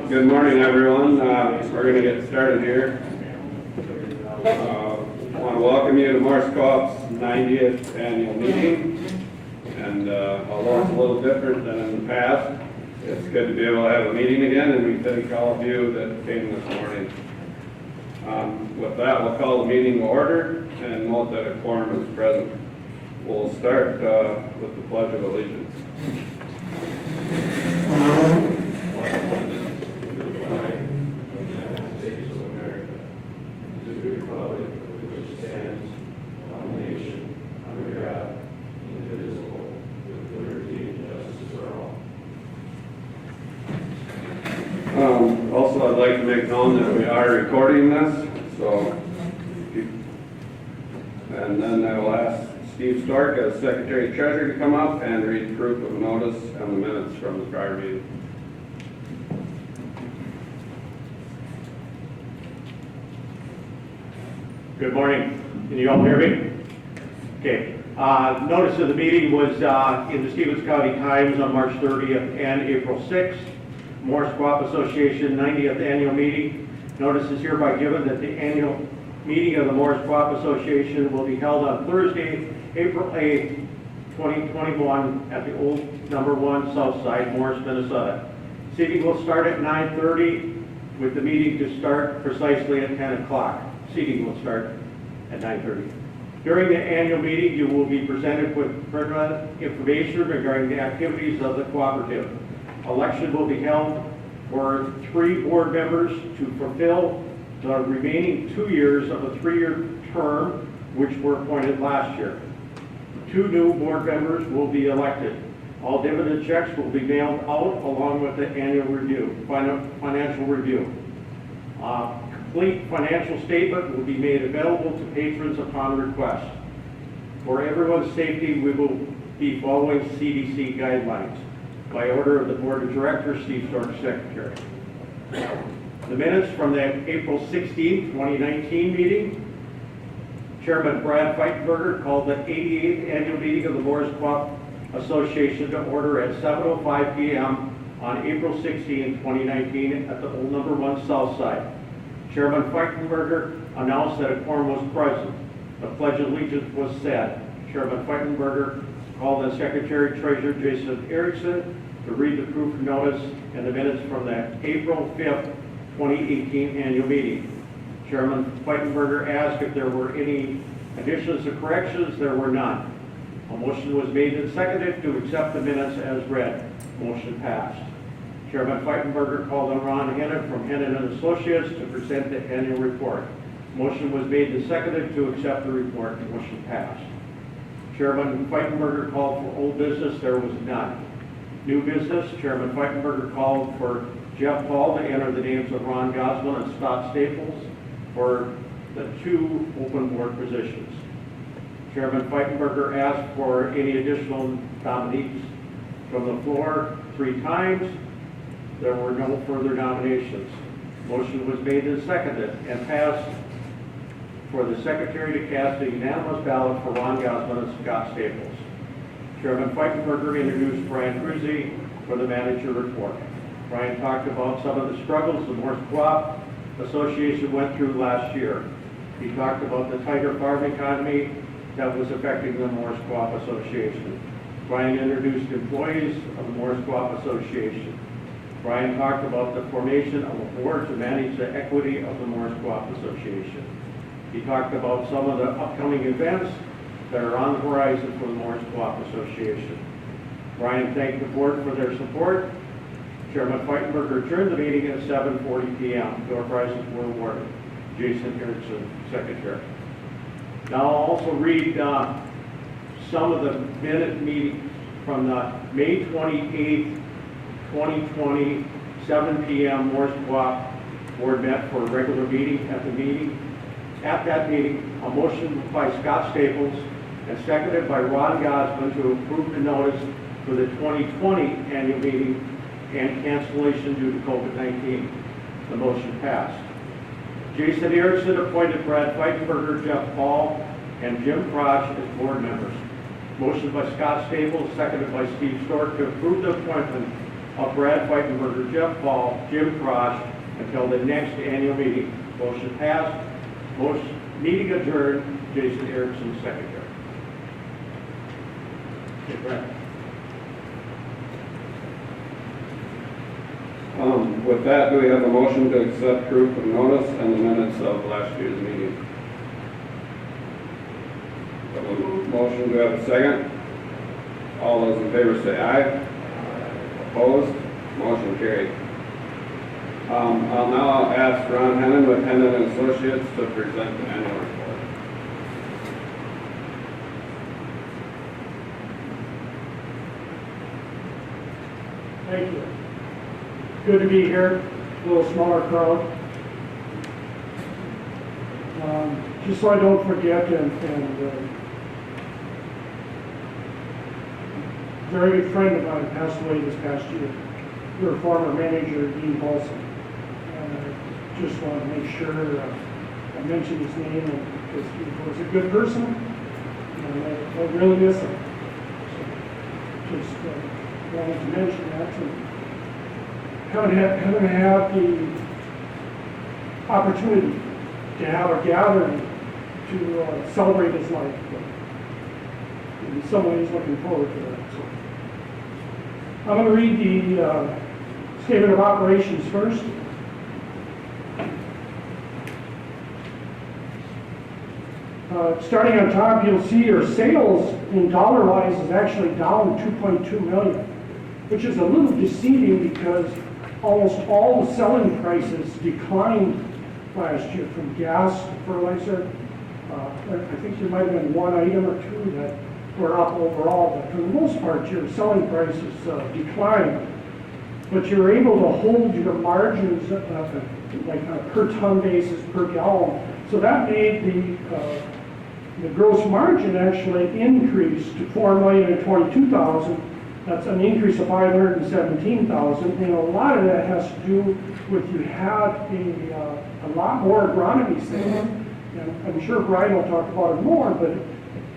Good morning, everyone. We're going to get started here. I want to welcome you to Morse Co-op's 90th annual meeting. And although it's a little different than in the past, it's good to be able to have a meeting again, and we thank all of you that came this morning. With that, we'll call the meeting to order and note that a quorum is present. We'll start with the Pledge of Allegiance. Also, I'd like to make known that we are recording this, and then I will ask Steve Stork as Secretary Treasurer to come up and read proof of notice and the minutes from the prior meeting. Good morning. Can you all hear me? Okay. Notice of the meeting was in the Stevens County Times on March 30th and April 6th. Morse Co-op Association 90th Annual Meeting. Notice is hereby given that the annual meeting of the Morse Co-op Association will be held on Thursday, April 8th, 2021 at the old number 1 South Side, Morris, Minnesota. Seating will start at 9:30 with the meeting to start precisely at 10 o'clock. Seating will start at 9:30. During the annual meeting, you will be presented with pertinent information regarding the activities of the cooperative. Election will be held for 3 board members to fulfill the remaining 2 years of a 3-year term, which were appointed last year. 2 new board members will be elected. All dividend checks will be mailed out along with the annual review, financial review. Complete financial statement will be made available to patrons upon request. For everyone's safety, we will be following CDC guidelines. By order of the Board of Directors, Steve Stork, Secretary. The minutes from the April 16, 2019 meeting. Chairman Brad Feitenberger called the 88th annual meeting of the Morse Co-op Association to order at 7:05 p.m. on April 16, 2019 at the old number 1 South Side. Chairman Feitenberger announced that a quorum was present. The Pledge of Allegiance was said. Chairman Feitenberger called on Secretary Treasurer Jason Erickson to read the proof of notice and the minutes from the April 5th, 2018 annual meeting. Chairman Feitenberger asked if there were any additions or corrections. There were none. A motion was made and seconded to accept the minutes as read. Motion passed. Chairman Feitenberger called on Ron Hennon from Hennon & Associates to present the annual report. Motion was made and seconded to accept the report. Motion passed. Chairman Feitenberger called for old business. There was none. New business, Chairman Feitenberger called for Jeff Paul to enter the names of Ron Gosman and Scott Staples for the 2 open board positions. Chairman Feitenberger asked for any additional nominees from the floor 3 times. There were no further nominations. Motion was made and seconded and passed for the Secretary to cast a unanimous ballot for Ron Gosman and Scott Staples. Chairman Feitenberger introduced Brian Cruzy for the manager report. Brian talked about some of the struggles the Morse Co-op Association went through last year. He talked about the tighter farm economy that was affecting the Morse Co-op Association. Brian introduced employees of the Morse Co-op Association. Brian talked about the formation of a board to manage the equity of the Morse Co-op Association. He talked about some of the upcoming events that are on the horizon for the Morse Co-op Association. Brian thanked the board for their support. Chairman Feitenberger adjourned the meeting at 7:40 p.m. Door prizes were awarded. Jason Erickson, Secretary. Now I'll also read some of the minute meetings from the May 28th, 2020, 7 p.m. Morse Co-op board met for a regular meeting. At that meeting, a motion by Scott Staples and seconded by Ron Gosman to approve the notice for the 2020 annual meeting and cancellation due to COVID-19. The motion passed. Jason Erickson appointed Brad Feitenberger, Jeff Paul, and Jim Crotch as board members. Motion by Scott Staples, seconded by Steve Stork to approve the appointment of Brad Feitenberger, Jeff Paul, Jim Cross until the next annual meeting. Motion passed. Meeting adjourned. Jason Erickson, secretary. Okay, Brad. With that, do we have a motion to accept proof of notice and the minutes of last year's meeting? Motion, do we have a second? All those in favor say aye. Opposed? Motion carried. I'll now ask Ron Hennon with Hennon and Associates to present the annual report. Thank you. Good to be here, a little smaller crowd. Just so I don't forget, very good friend of mine passed away this past year. Your former manager, Dean Paulson. Just want to make sure I mention his name because he was a good person, and I really miss him. So just wanted to mention that. Haven't had the opportunity to have a gathering to celebrate his life. But in some ways, looking forward to that. So I'm going to read the statement of operations first. Starting on top, you'll see your sales in dollar-wise is actually down 2.2 million, which is a little deceiving because almost all the selling prices declined last year from gas to fertilizer. I think there might have been one item or two that were up overall, but for the most part, your selling prices declined. But you're able to hold your margins like on a per ton basis, per gallon. So that made the gross margin actually increase to $4,022,000. That's an increase of $517,000, and a lot of that has to do with you had a lot more agronomy sales. And I'm sure Brian will talk about it more, but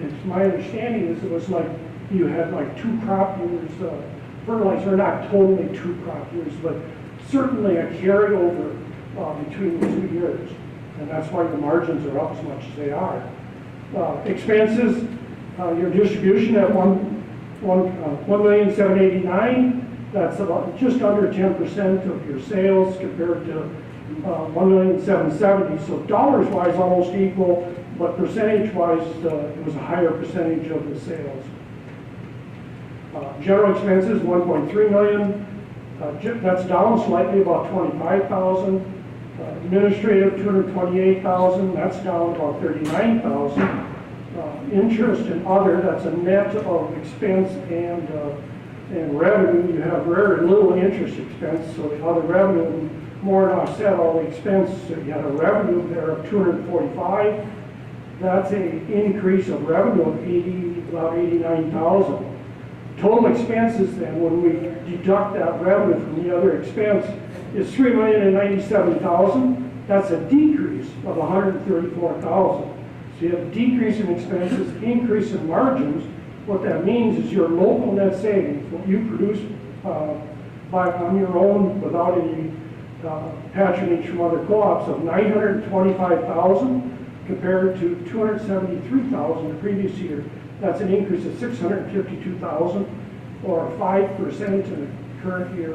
it's my understanding is it was like you had like 2 crop years fertilizer, not totally 2 crop years, but certainly a carryover between the 2 years, and that's why the margins are up as much as they are. Expenses, your distribution at $1,789,000. That's about just under 10% of your sales compared to $1,770,000. So dollars-wise, almost equal, but percentage-wise, it was a higher percentage of the sales. General expenses, $1.3 million. That's down slightly, about $25,000. Administrative, $228,000. That's down about $39,000. Interest and other, that's a net of expense and revenue. You have very little interest expense, so the other revenue more than offset all the expense. So you had a revenue there of $245,000. That's an increase of revenue of about $89,000. Total expenses then, when we deduct that revenue from the other expense, is $3,097,000. That's a decrease of $134,000. So you have a decrease in expenses, increase in margins. What that means is your local net savings, what you produce on your own without any patronage from other co-ops, of $925,000 compared to $273,000 the previous year. That's an increase of $652,000 or 5% in the current year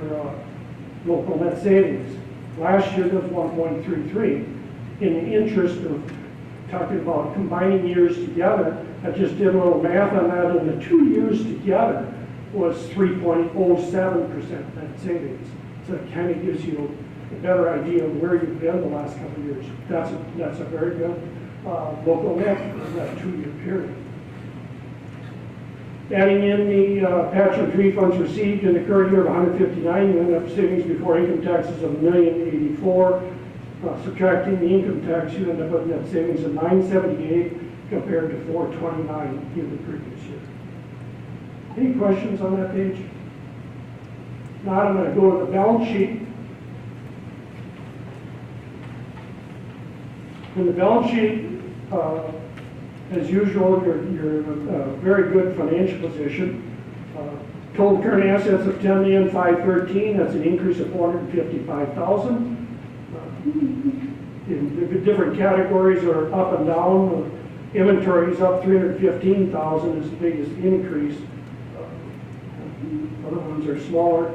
local net savings. Last year there was 1.33. In the interest of talking about combining years together, I just did a little math on that, and the 2 years together was 3.07% net savings. So it kind of gives you a better idea of where you've been the last couple of years. That's a very good local net for that 2-year period. Adding in the patronage refunds received in the current year of $159,000, you end up savings before income taxes of $1,084,000. Subtracting the income tax, you end up with net savings of $978,000 compared to $429,000 in the previous year. Any questions on that page? Now I'm going to go to the balance sheet. In the balance sheet, as usual, you're in a very good financial position. Total current assets of 10,513,000, that's an increase of 455,000. The different categories are up and down. Inventory is up 315,000 is the biggest increase. Other ones are smaller.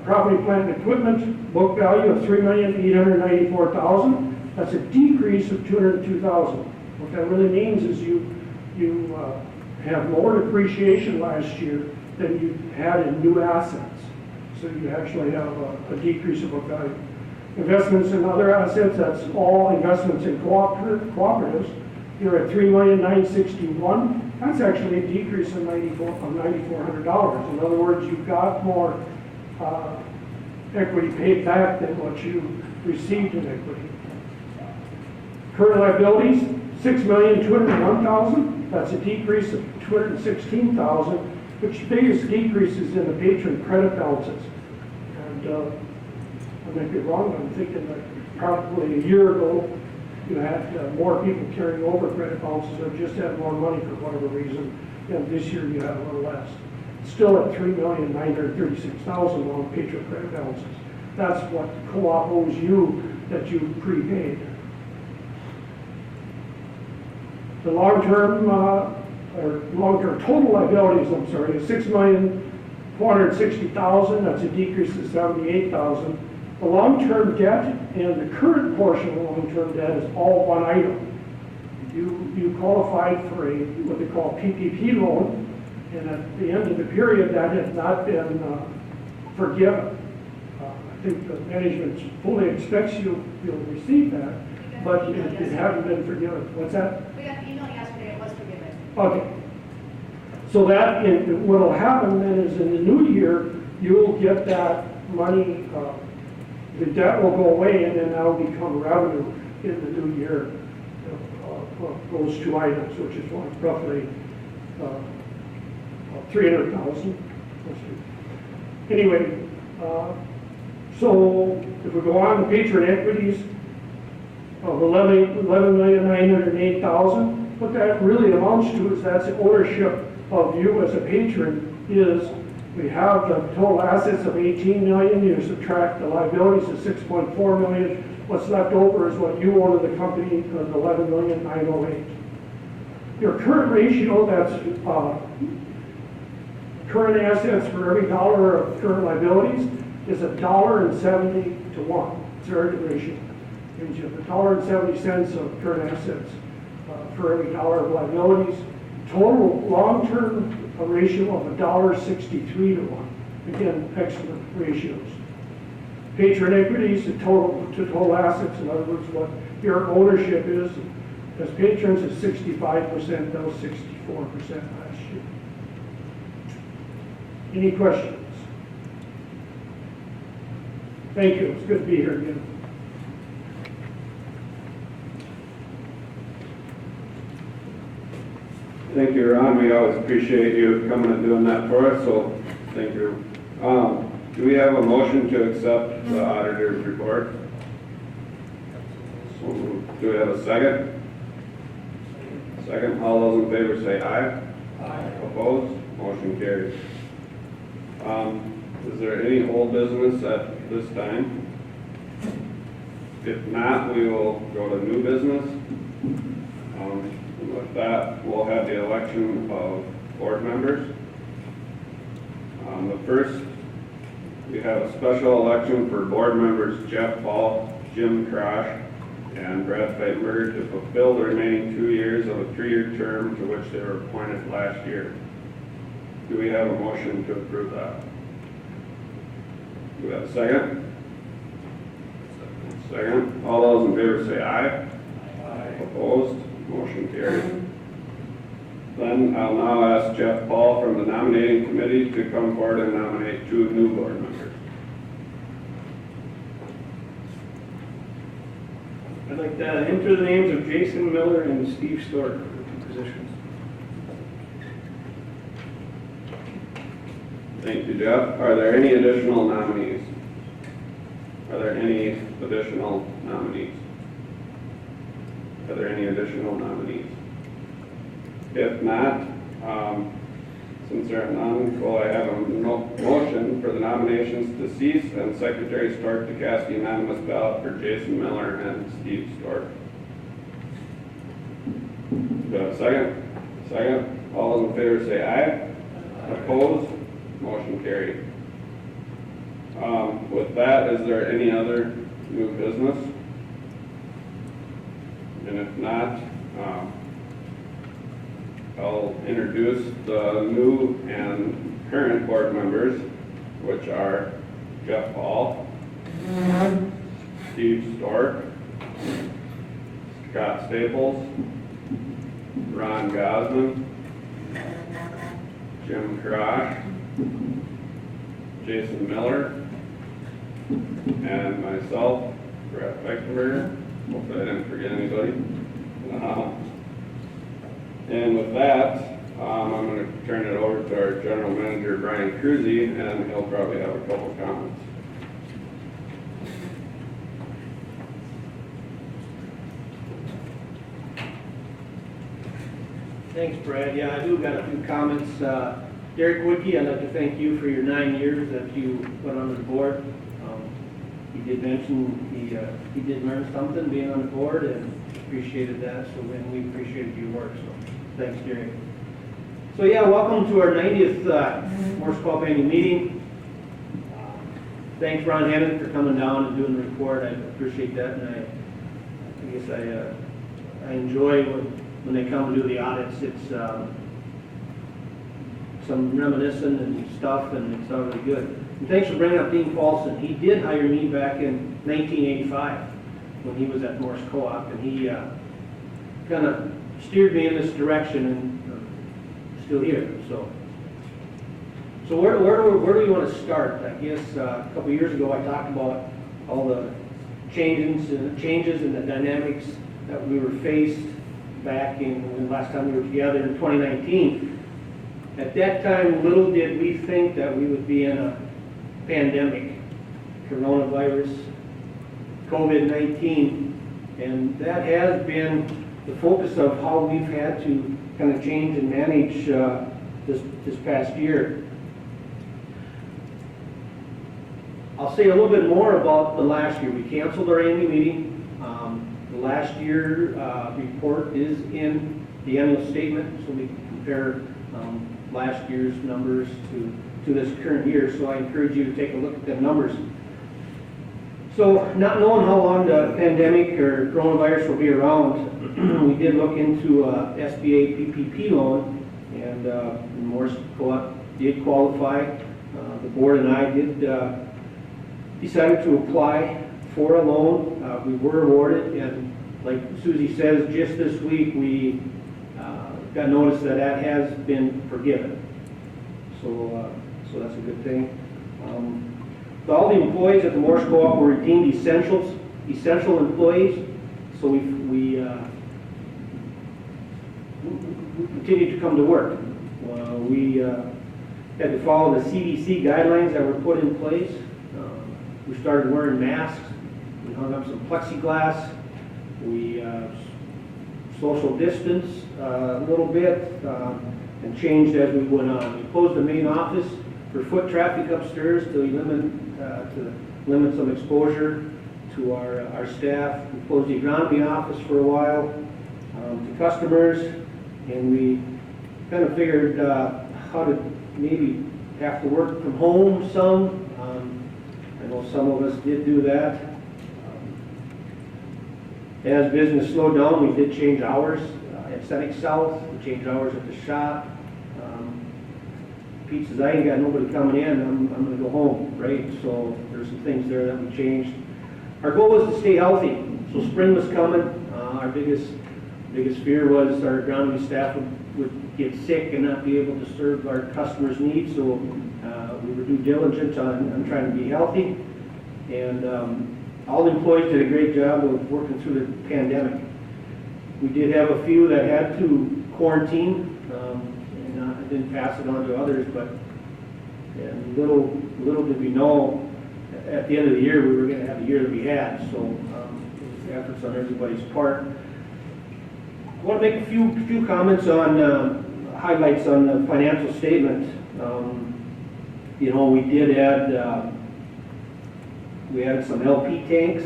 Property, plant, and equipment, book value of 3,894,000. That's a decrease of 202,000. What that really means is you have more depreciation last year than you had in new assets. So you actually have a decrease of book value. Investments in other assets, that's all investments in cooperatives. You're at $3,961,000. That's actually a decrease of $9,400. In other words, you've got more equity paid back than what you received in equity. Current liabilities, $6,201,000. That's a decrease of $216,000, which the biggest decrease is in the patron credit balances. And I might be wrong, I'm thinking that probably a year ago, you had more people carrying over credit balances or just had more money for whatever reason, and this year you have a little less. Still at $3,936,000 on patron credit balances. That's what the co-op owes you that you prepaid. The long-term total liabilities, I'm sorry, is $6,460,000. That's a decrease of $78,000. The long-term debt and the current portion of the long-term debt is all one item. You qualified for what they call PPP loan, and at the end of the period, that has not been forgiven. I think the management fully expects you'll receive that, but it hasn't been forgiven. What's that? We got the email yesterday, it was forgiven. Okay. So that, what will happen then is in the new year, you'll get that money, the debt will go away, and then that'll become revenue in the new year. Those two items, which is roughly 300,000. Anyway, so if we go on, the patron equities of 11,908,000, what that really amounts to is that's the ownership of you as a patron. Is we have the total assets of 18 million, you subtract the liabilities of 6.4 million, what's left over is what you owe to the company, 11,908,000. Your current ratio, that's current assets for every dollar of current liabilities, is $1.70 to 1. It's a very good ratio. Means you have $1.70 of current assets for every dollar of liabilities. Total long-term ratio of $1.63 to 1. Again, excellent ratios. Patron equities to total assets, in other words, what your ownership is as patrons is 65%, that was 64% last year. Any questions? Thank you, it's good to be here again. Thank you, Ron. We always appreciate you coming and doing that for us, so thank you. Do we have a motion to accept the auditor's report? So, do we have a second? Second. All those in favor say aye. Aye. Opposed? Motion carries. Is there any old business at this time? If not, we will go to new business. With that, we'll have the election of board members. The first, we have a special election for board members Jeff Paul, Jim Crosh, and Brad Feitenberger to fulfill the remaining 2 years of a 3-year term to which they were appointed last year. Do we have a motion to approve that? Do we have a second? Second. All those in favor say aye. Aye. Opposed? Motion carried. Then I'll now ask Jeff Paul from the nominating committee to come forward and nominate 2 new board members. I'd like to enter the names of Jason Miller and Steve Stork for the 2 positions. Thank you, Jeff. Are there any additional nominees? Are there any additional nominees? Are there any additional nominees? If not, Since there are none, will I have a motion for the nominations to cease and Secretary Stork to cast the unanimous ballot for Jason Miller and Steve Stork? Do I have a second? Second. All those in favor say aye. Opposed? Motion carried. With that, is there any other new business? And if not, I'll introduce the new and current board members, which are Jeff Hall, Steve Stork, Scott Staples, Ron Gosman, Jim Cross, Jason Miller, and myself, Brett Beckenberger. Hopefully I didn't forget anybody. And with that, I'm going to turn it over to our general manager, Brian Cruzy, and he'll probably have a couple of comments. Thanks, Brad. Yeah, I do got a few comments. Derek Woodkey, I'd like to thank you for your 9 years that you put on the board. He did mention he did learn something being on the board and appreciated that, so and we appreciated your work, so thanks, Derek. So yeah, welcome to our 90th Morse Co-op annual meeting. Thanks, Ron Hannon, for coming down and doing the report. I appreciate that, and I guess I enjoy when they come to do the audits. It's some reminiscing and stuff, and it's all really good. And thanks for bringing up Dean Paulson. He did hire me back in 1985 when he was at Morse Co-op, and he kind of steered me in this direction, and still here. So where do we want to start? I guess a couple years ago I talked about all the changes in the dynamics that we were faced back in when last time we were together in 2019. At that time, little did we think that we would be in a pandemic, coronavirus, COVID-19, and that has been the focus of how we've had to kind of change and manage this past year. I'll say a little bit more about the last year. We canceled our annual meeting. The last year report is in the annual statement, so we can compare last year's numbers to this current year. So I encourage you to take a look at the numbers. So not knowing how long the pandemic or coronavirus will be around, we did look into SBA PPP loan, and Morse Co-op did qualify. The board and I did decided to apply for a loan. We were awarded, and like Susie says, just this week we got notice that has been forgiven. So that's a good thing. All the employees at the Morse Co-op were deemed essential employees. So we continued to come to work. We had to follow the CDC guidelines that were put in place. We started wearing masks. We hung up some plexiglass. We social distance a little bit and changed as we went on. We closed the main office for foot traffic upstairs to limit some exposure to our staff. We closed the agronomy office for a while to customers, and we kind of figured how to maybe have to work from home some. I know some of us did do that. As business slowed down, we did change hours at Scenic South. We changed hours at the shop. Pete says, I ain't got nobody coming in, I'm going to go home, right? So there's some things there that we changed. Our goal was to stay healthy. So spring was coming. Our biggest fear was our agronomy staff would get sick and not be able to serve our customers' needs. So we were due diligent on trying to be healthy. And all the employees did a great job of working through the pandemic. We did have a few that had to quarantine, and I didn't pass it on to others, but little did we know at the end of the year we were going to have the year that we had. So it was efforts on everybody's part. I want to make a few comments on highlights on the financial statement. You know, we did add, we added some LP tanks.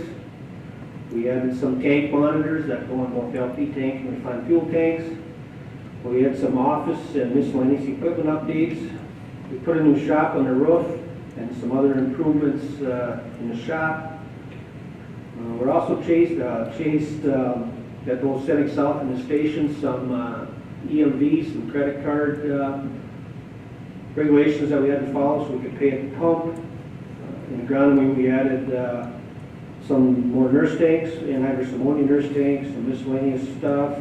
We added some tank monitors that go on both LP tanks and refined fuel tanks. We had some office and miscellaneous equipment updates. We put a new shop on the roof and some other improvements in the shop. We're also chased that those setting south in the station, some EMV, some credit card regulations that we had to follow so we could pay at the pump. In agronomy, we added some more nurse tanks, anhydrous ammonia nurse tanks, some miscellaneous stuff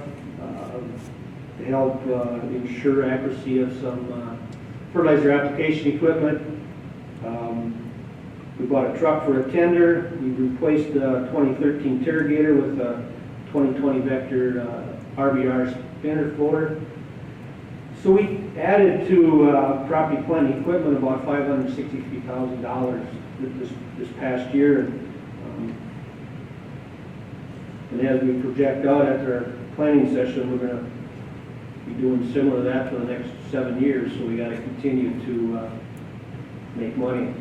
to help ensure accuracy of some fertilizer application equipment. We bought a truck for a tender. We replaced the 2013 Terrogator with a 2020 Vector RBR spinner floater. So we added to property, plant, and equipment about $563,000 this past year. And as we project out at our planning session, we're going to be doing similar to that for the next 7 years. So we got to continue to make money.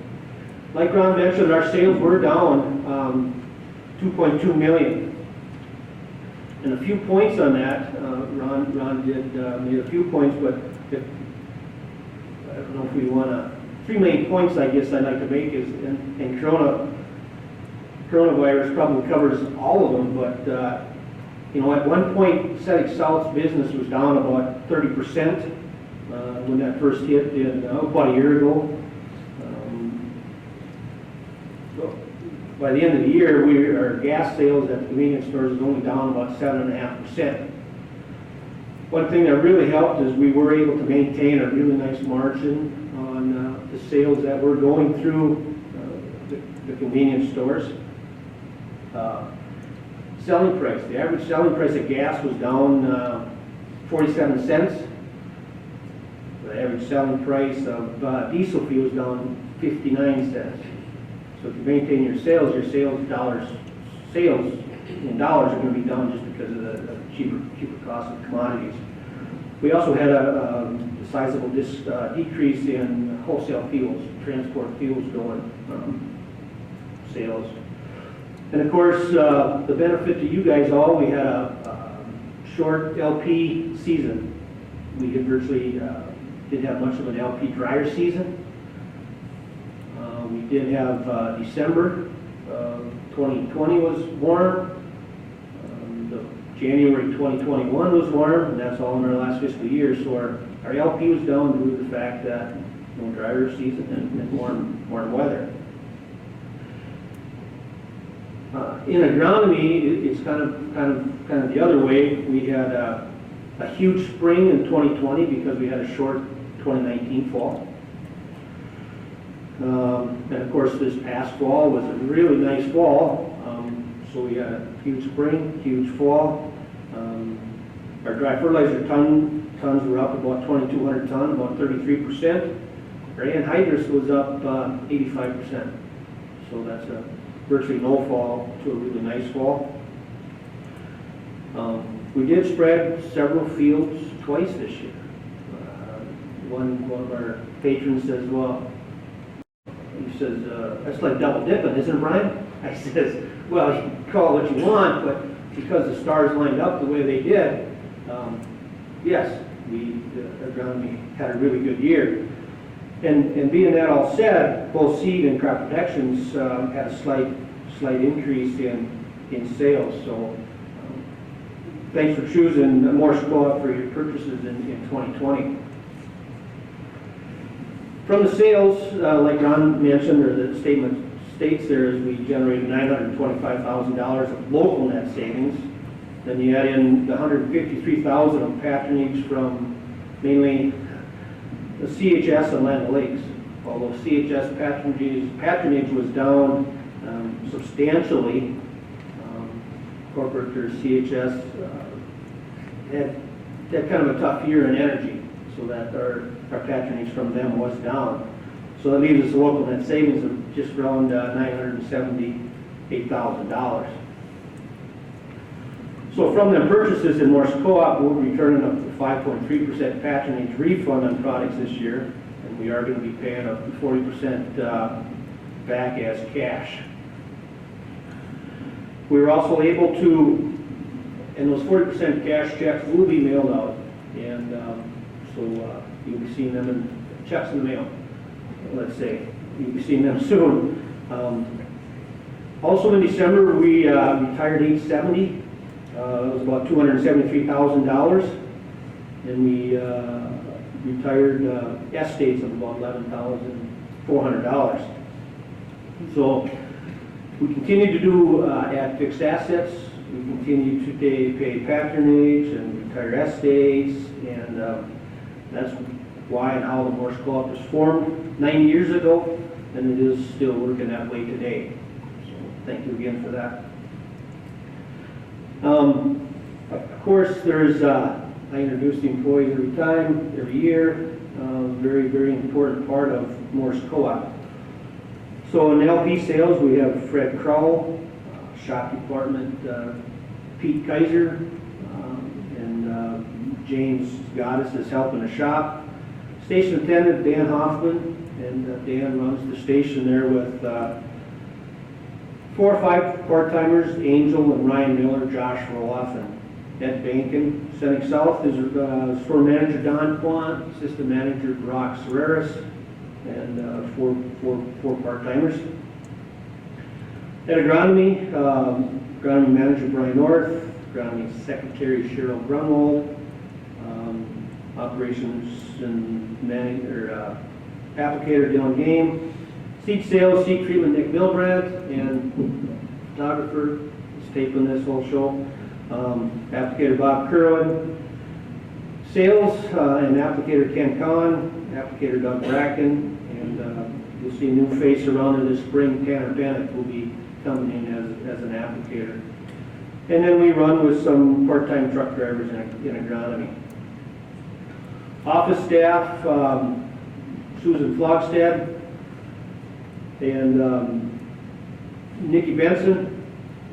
Like Ron mentioned, our sales were down 2.2 million. And a few points on that, Ron did made a few points, but I don't know if we want to, 3 main points I guess I'd like to make is, and coronavirus probably covers all of them, but you know, at one point, Setting South's business was down about 30% when that first hit in about a year ago. By the end of the year, our gas sales at the convenience stores is only down about 7.5%. One thing that really helped is we were able to maintain a really nice margin on the sales that were going through the convenience stores. Selling price, the average selling price of gas was down 47 cents. The average selling price of diesel fuel was down 59 cents. So if you maintain your sales in dollars are going to be down just because of the cheaper cost of commodities. We also had a sizable decrease in wholesale fuels, transport fuels going sales. And of course, the benefit to you guys all, we had a short LP season. We virtually didn't have much of an LP dryer season. We did have December 2020 was warm. The January 2021 was warm, and that's all in our last fiscal year. So our LP was down due to the fact that drier season and warm weather. In agronomy, it's kind of the other way. We had a huge spring in 2020 because we had a short 2019 fall. And of course, this past fall was a really nice fall. So we had a huge spring, huge fall. Our dry fertilizer tons were up about 2,200 tons, about 33%. Our anhydrous was up 85%. So that's a virtually no fall to a really nice fall. We did spread several fields twice this year. One of our patrons says, well, he says, that's like double dipping, isn't it, Brian? I says, well, you can call it what you want, but because the stars lined up the way they did, yes, agronomy had a really good year. And being that all said, both seed and crop protections had a slight increase in sales. So thanks for choosing Morse Co-op for your purchases in 2020. From the sales, like Ron mentioned, or the statement states there, is we generated $925,000 of local net savings. Then you add in the $153,000 of patronage from mainly the CHS and Land O'Lakes. Although CHS patronage was down substantially, corporate or CHS had kind of a tough year in energy, so that our patronage from them was down. So that leaves us a local net savings of just around $978,000. So from the purchases in Morse Co-op, we're returning up to 5.3% patronage refund on products this year, and we are going to be paying up to 40% back as cash. We were also able to, and those 40% cash checks will be mailed out, and so you'll be seeing them in checks in the mail, let's say. You'll be seeing them soon. Also in December, we retired 870. It was about $273,000. And we retired estates of about $11,400. So we continue to do add fixed assets. We continue to pay patronage and retire estates, and that's why and how the Morse Co-op was formed 90 years ago, and it is still working that way today. So thank you again for that. Of course, there's I introduce the employees every time, every year. Very, very important part of Morse Co-op. So in LP sales, we have Fred Crowell, shop department, Pete Kaiser, and James Goddess is helping the shop. Station attendant Dan Hoffman, and Dan runs the station there with 4 or 5 part-timers, Angel and Ryan Miller, Josh Roloff, and Ed Bankin. Sending South is store manager Don Quant, assistant manager Brock Serreris, and 4 part-timers. At agronomy, agronomy manager Brian North, agronomy secretary Cheryl Grunwald, operations and applicator Dylan Game, seed sales, seed treatment Nick Milbrandt, and photographer is taping this whole show, applicator Bob Kerwin, sales and applicator Ken Kahn, applicator Doug Bracken, and you'll see a new face around in the spring. Tanner Bennett will be coming in as an applicator. And then we run with some part-time truck drivers in agronomy. Office staff, Susan Flogstad and Nikki Benson.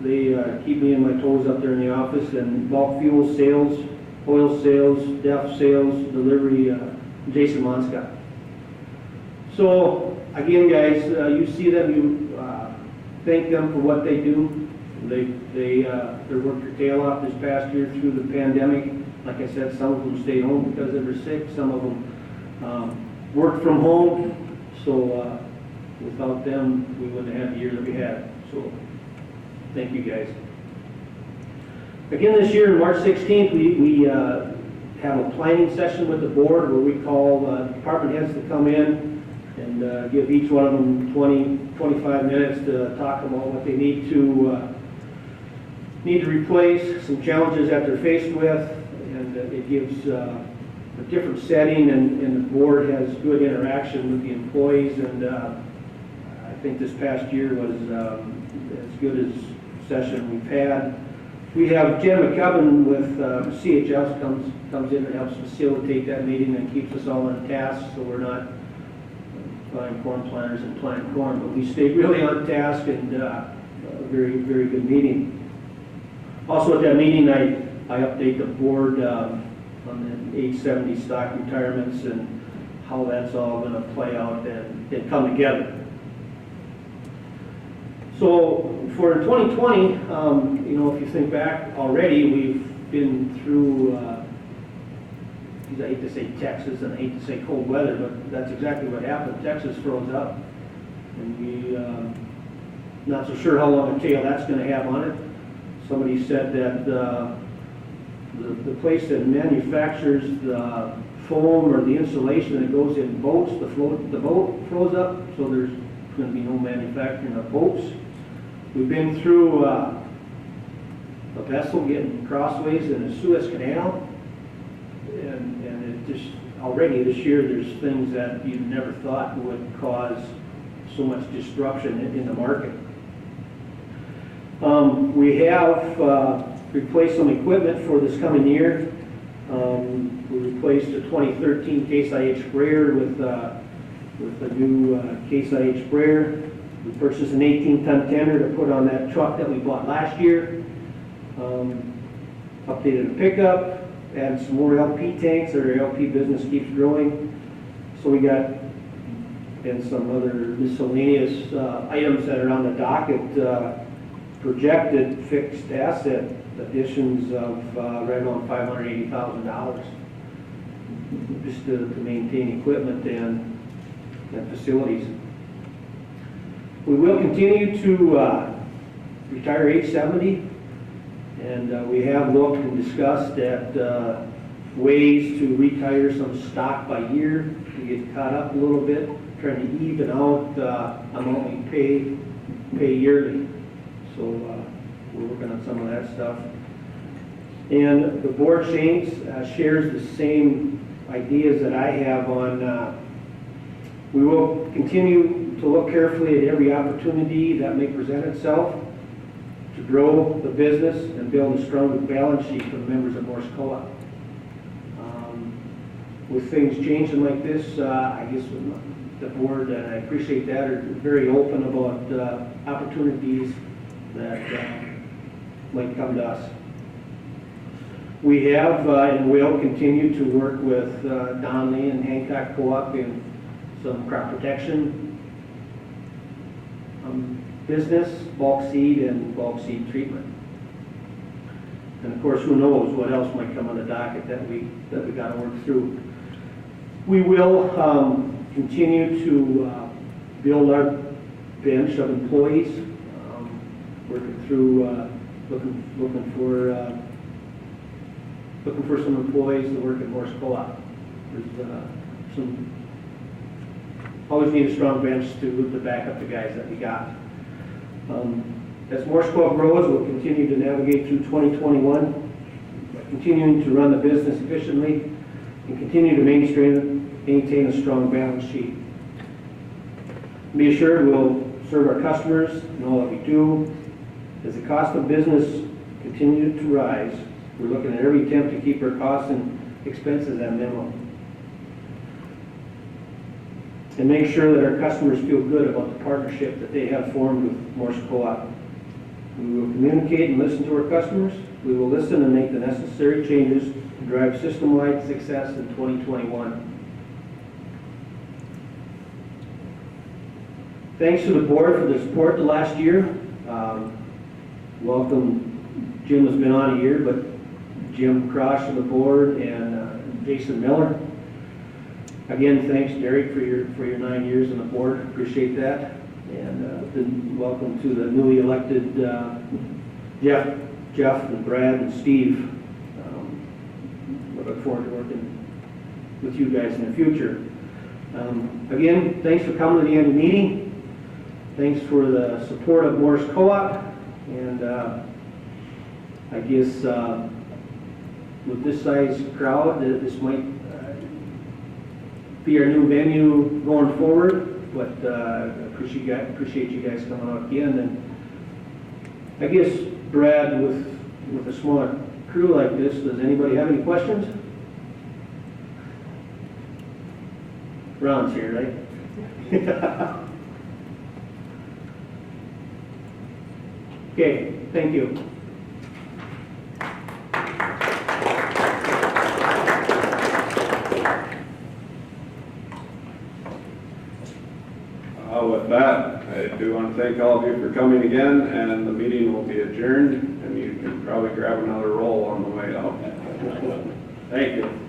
They keep me in my toes up there in the office, and bulk fuel sales, oil sales, DEF sales, delivery, Jason Monska. So again, guys, you see them, you thank them for what they do. They worked their tail off this past year through the pandemic. Like I said, some of them stayed home because they were sick. Some of them worked from home. So without them, we wouldn't have the year that we had. So thank you, guys. Again, this year, on March 16th, we have a planning session with the board where we call department heads to come in and give each one of them 20-25 minutes to talk about what they need to replace, some challenges that they're faced with, and it gives a different setting, and the board has good interaction with the employees, and I think this past year was as good as session we've had. We have Jen McCubbin with CHS comes in and helps facilitate that meeting and keeps us all on task, so we're not buying corn planters and planting corn, but we stay really on task, and a very, very good meeting. Also at that meeting, I update the board on the 870 stock retirements and how that's all going to play out and come together. So for 2020, you know, if you think back already, we've been through, I hate to say Texas and I hate to say cold weather, but that's exactly what happened. Texas froze up, and we not so sure how long a tail that's going to have on it. Somebody said that the place that manufactures the foam or the insulation that goes in boats, the boat froze up, so there's going to be no manufacturing of boats. We've been through a vessel getting crossways in the Suez Canal, and it just already this year there's things that you never thought would cause so much disruption in the market. We have replaced some equipment for this coming year. We replaced a 2013 Case IH sprayer with a new Case IH sprayer. We purchased an 18-ton tender to put on that truck that we bought last year. updated a pickup, added some more LP tanks, our LP business keeps growing. So we got, and some other miscellaneous items that are on the docket, projected fixed asset additions of right around $580,000 just to maintain equipment and facilities. We will continue to retire age 70, and we have looked and discussed at ways to retire some stock by year to get caught up a little bit, trying to even out amount we pay yearly. So we're working on some of that stuff. And the board shares the same ideas that I have on, we will continue to look carefully at every opportunity that may present itself to grow the business and build a strong balance sheet for the members of Morse Co-op. With things changing like this, I guess the board, and I appreciate that, are very open about opportunities that might come to us. We have and will continue to work with Donley and Hancock Co-op in some crop protection business, bulk seed and bulk seed treatment. And of course, who knows what else might come on the docket that we got to work through. We will continue to build our bench of employees, working through looking for some employees to work at Morse Co-op. There's always need a strong bench to back up the guys that we got. As Morse Co-op grows, we'll continue to navigate through 2021, by continuing to run the business efficiently and continue to maintain a strong balance sheet. Be assured we'll serve our customers in all that we do. As the cost of business continues to rise, we're looking at every attempt to keep our costs and expenses at minimum. And make sure that our customers feel good about the partnership that they have formed with Morse Co-op. We will communicate and listen to our customers. We will listen and make the necessary changes to drive system-wide success in 2021. Thanks to the board for the support the last year. Welcome, Jim has been on a year, but Jim Cross to the board and Jason Miller. Again, thanks, Derek, for your 9 years on the board. Appreciate that. And then welcome to the newly elected Jeff and Brad and Steve. We look forward to working with you guys in the future. Again, thanks for coming to the annual meeting. Thanks for the support of Morse Co-op. And I guess with this size crowd, this might be our new venue going forward, but appreciate you guys coming out again. And I guess, Brad, with a smaller crew like this, does anybody have any questions? Ron's here, right? Okay, thank you. With that, I do want to thank all of you for coming again, and the meeting will be adjourned, and you can probably grab another roll on the way out. Thank you.